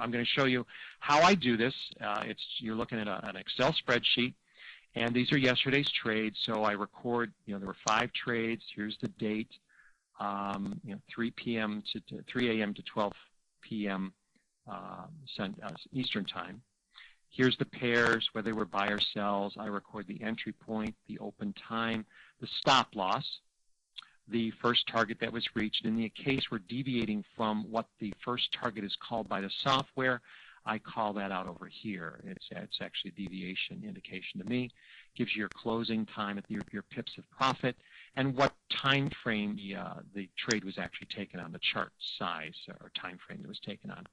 I'm going to show you how I do this. You're looking at an Excel spreadsheet, and these are yesterday's trades. So I record, there were 5 trades. Here's the date, 3 p.m. to 3 a.m. to 12 p.m. Eastern time. Here's the pairs, whether they were buy or sells. I record the entry point, the open time, the stop loss, the first target that was reached. In the case we're deviating from what the first target is called by the software, I call that out over here. It's actually a deviation indication to me. Gives you your closing time at your pips of profit and what time frame the trade was actually taken on, the chart size or time frame it was taken on.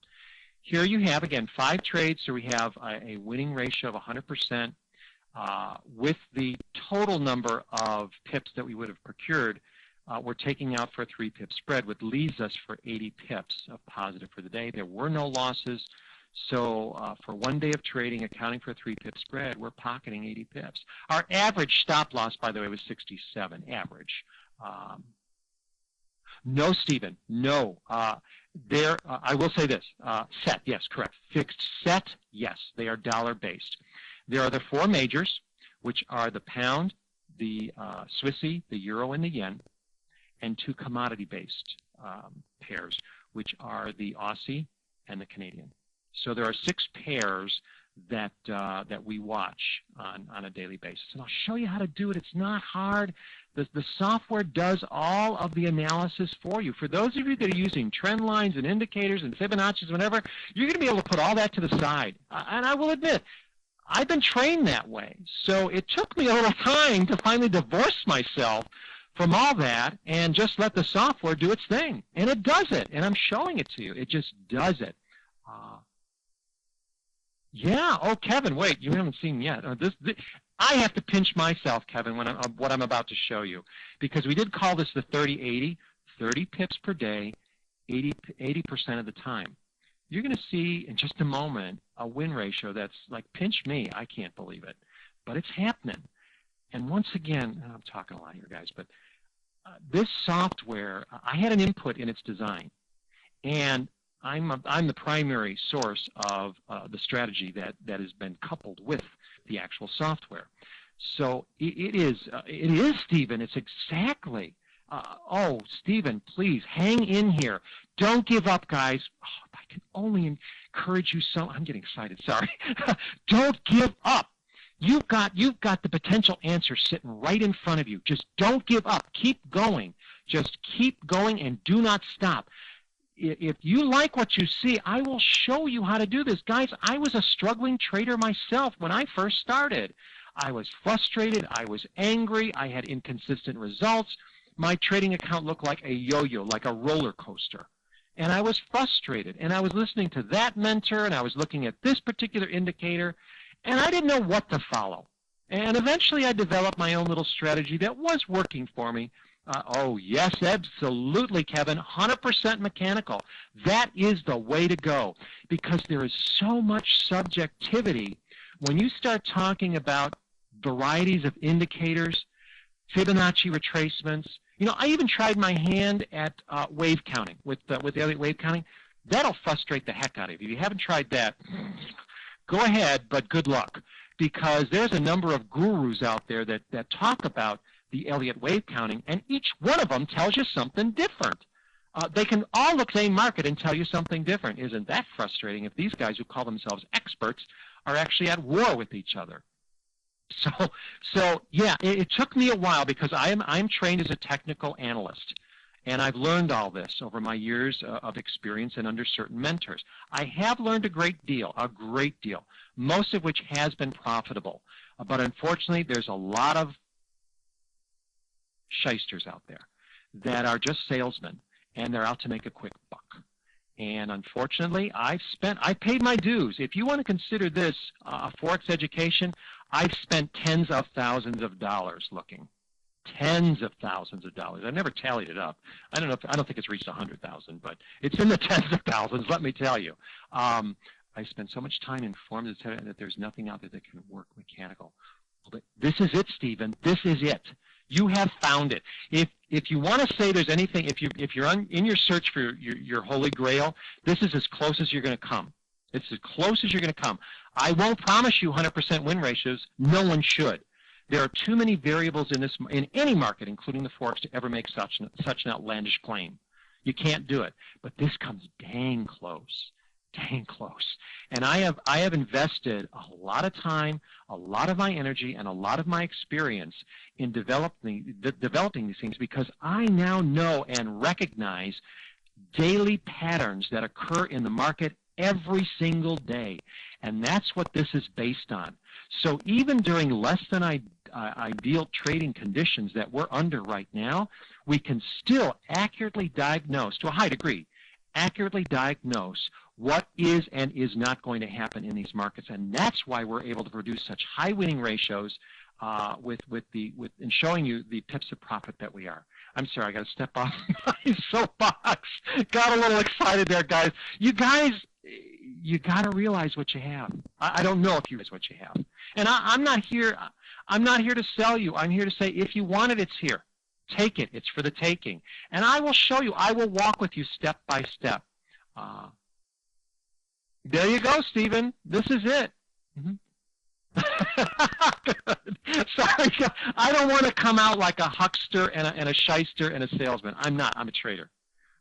Here you have, again, 5 trades, so we have a winning ratio of 100%. With the total number of pips that we would have procured, we're taking out for a 3-pip spread, which leaves us for 80 pips of positive for the day. There were no losses, so for 1 day of trading, accounting for a 3-pip spread, we're pocketing 80 pips. Our average stop loss, by the way, was 67, average. No, Stephen, no. I will say this, set, yes, correct. Fixed set, yes, they are dollar-based. There are the 4 majors, which are the pound, the Swissy, the euro, and the yen, and 2 commodity-based pairs, which are the Aussie and the Canadian. So there are 6 pairs that we watch on a daily basis. And I'll show you how to do it. It's not hard. The software does all of the analysis for you. For those of you that are using trend lines and indicators and Fibonacci's, whatever, you're going to be able to put all that to the side. And I will admit, I've been trained that way. So it took me a little time to finally divorce myself from all that and just let the software do its thing. And it does it. And I'm showing it to you. It just does it. Yeah. Oh, Kevin, wait. You haven't seen yet. I have to pinch myself, Kevin, when what I'm about to show you, because we did call this the 30-80, 30 pips per day, 80% of the time. You're going to see in just a moment a win ratio that's like, pinch me. I can't believe it. But it's happening. And once again, I'm talking a lot here, guys, but this software, I had an input in its design. And I'm the primary source of the strategy that has been coupled with the actual software. So it is, Stephen. It's exactly. Oh, Stephen, please hang in here. Don't give up, guys. Oh, I can only encourage you so. I'm getting excited. Sorry. Don't give up. You've got the potential answer sitting right in front of you. Just don't give up. Keep going. Just keep going and do not stop. If you like what you see, I will show you how to do this. Guys, I was a struggling trader myself when I first started. I was frustrated. I was angry. I had inconsistent results. My trading account looked like a yo-yo, like a roller coaster. And I was frustrated. And I was listening to that mentor, and I was looking at this particular indicator, and I didn't know what to follow. And eventually I developed my own little strategy that was working for me. Oh, yes, absolutely, Kevin. 100% mechanical. That is the way to go, because there is so much subjectivity when you start talking about varieties of indicators, Fibonacci retracements. I even tried my hand at wave counting with the Elliott wave counting. That'll frustrate the heck out of you. If you haven't tried that, go ahead, but good luck, because there's a number of gurus out there that talk about the Elliott wave counting, and each one of them tells you something different. They can all look at the same market and tell you something different. Isn't that frustrating if these guys who call themselves experts are actually at war with each other? So yeah, it took me a while, because I'm trained as a technical analyst, and I've learned all this over my years of experience and under certain mentors. I have learned a great deal, most of which has been profitable. But unfortunately, there's a lot of shysters out there that are just salesmen, and they're out to make a quick buck. And unfortunately, I paid my dues. If you want to consider this a Forex education, I've spent tens of thousands of dollars looking. Tens of thousands of dollars. I've never tallied it up. I don't think it's reached 100,000, but it's in the tens of thousands, let me tell you. I spent so much time informed that there's nothing out there that can work mechanical. But this is it, Stephen. This is it. You have found it. If you want to say there's anything, if you're in your search for your holy grail, this is as close as you're going to come. It's as close as you're going to come. I won't promise you 100% win ratios. No one should. There are too many variables in any market, including the Forex, to ever make such an outlandish claim. You can't do it. But this comes dang close. Dang close. And I have invested a lot of time, a lot of my energy, and a lot of my experience in developing these things, because I now know and recognize daily patterns that occur in the market every single day. And that's what this is based on. So even during less than ideal trading conditions that we're under right now, we can still accurately diagnose, to a high degree, accurately diagnose what is and is not going to happen in these markets. And that's why we're able to produce such high winning ratios in showing you the pips of profit that we are. I'm sorry, I got to step off my soapbox. Got a little excited there, guys. You got to realize what you have. I don't know if you realize what you have. And I'm not here to sell you. I'm here to say, if you want it, it's here. Take it. It's for the taking. And I will show you. I will walk with you step by step. There you go, Stephen. This is it. Sorry, I don't want to come out like a huckster and a shyster and a salesman. I'm not. I'm a trader.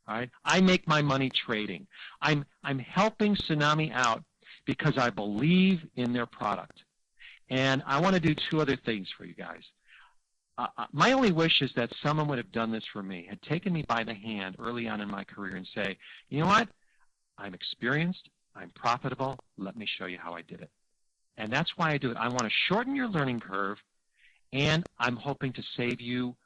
All right? I make my money trading. I'm helping Tsunami out because I believe in their product. And I want to do two other things for you guys. My only wish is that someone would have done this for me, had taken me by the hand early on in my career and say, you know what? I'm experienced. I'm profitable. Let me show you how I did it. And that's why I do it. I want to shorten your learning curve, and I'm hoping to save you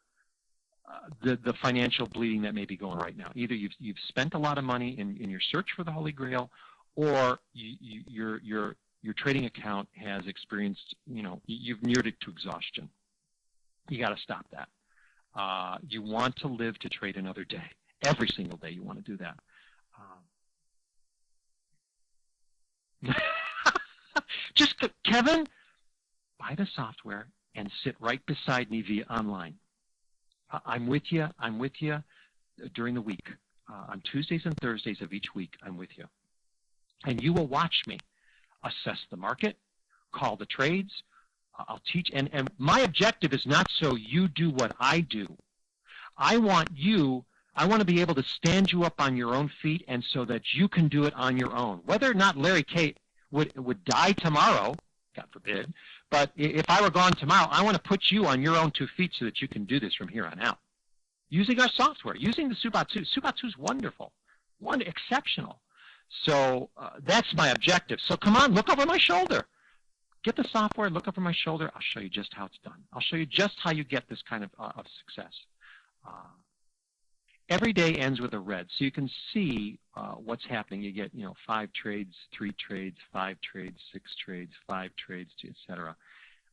the financial bleeding that may be going right now. Either you've spent a lot of money in your search for the Holy Grail, or your trading account has experienced, you've neared it to exhaustion. You got to stop that. You want to live to trade another day. Every single day you want to do that. Just, Kevin, buy the software and sit right beside me via online. I'm with you. I'm with you during the week. On Tuesdays and Thursdays of each week, I'm with you. And you will watch me assess the market, call the trades. I'll teach. And my objective is not so you do what I do. I want to be able to stand you up on your own feet, and so that you can do it on your own. Whether or not Larry K would die tomorrow, God forbid, but if I were gone tomorrow, I want to put you on your own 2 feet so that you can do this from here on out. Using our software, using the TsuBot2. TsuBot2 is wonderful, exceptional. So that's my objective. So come on, look over my shoulder. Get the software, look over my shoulder. I'll show you just how it's done. I'll show you just how you get this kind of success. Every day ends with a red, so you can see what's happening. You get 5 trades, 3 trades, 5 trades, 6 trades, 5 trades, etc.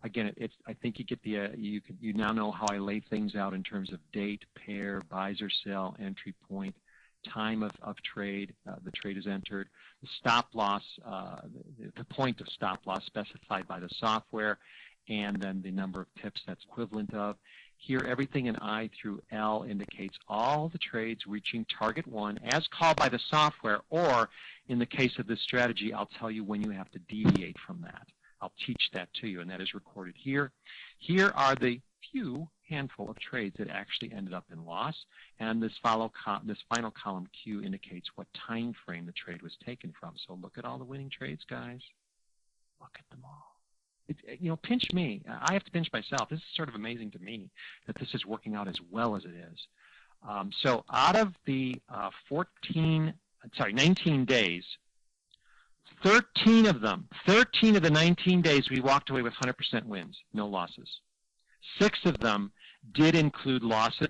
Again, I think you get the you now know how I lay things out in terms of date, pair, buys or sell, entry point, time of trade. The trade is entered. The stop loss, the point of stop loss specified by the software, and then the number of pips that's equivalent of. Here, everything in I through L indicates all the trades reaching target 1 as called by the software, or in the case of this strategy, I'll tell you when you have to deviate from that. I'll teach that to you, and that is recorded here. Here are the few handful of trades that actually ended up in loss, and this final column Q indicates what time frame the trade was taken from. So look at all the winning trades, guys. Look at them all. Pinch me. I have to pinch myself. This is sort of amazing to me that this is working out as well as it is. So out of the 19 days, 13 of the 19 days, we walked away with 100% wins, no losses. 6 of them did include losses.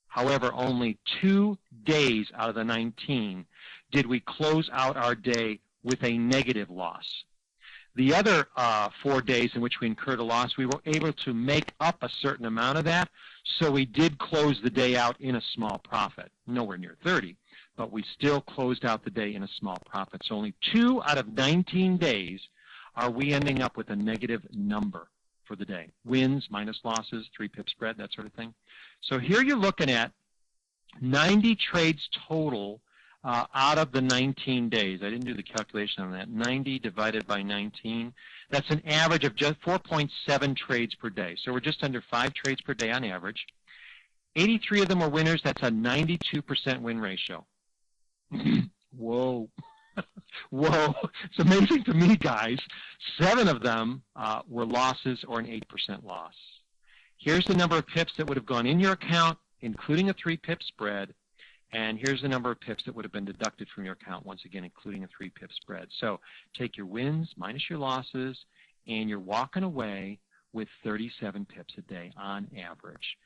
However, only 2 days out of the 19 did we close out our day with a negative loss. The other 4 days in which we incurred a loss, we were able to make up a certain amount of that, so we did close the day out in a small profit. Nowhere near 30, but we still closed out the day in a small profit. So only 2 out of 19 days are we ending up with a negative number for the day. Wins minus losses, 3 pip spread, that sort of thing. So here you're looking at 90 trades total out of the 19 days. I didn't do the calculation on that. 90 divided by 19. That's an average of just 4.7 trades per day. So we're just under 5 trades per day on average. 83 of them were winners. That's a 92% win ratio. Whoa. Whoa. It's amazing to me, guys. 7 of them were losses or an 8% loss. Here's the number of pips that would have gone in your account, including a 3-pip spread. And here's the number of pips that would have been deducted from your account, once again, including a 3-pip spread. So take your wins minus your losses, and you're walking away with 37 pips a day on average.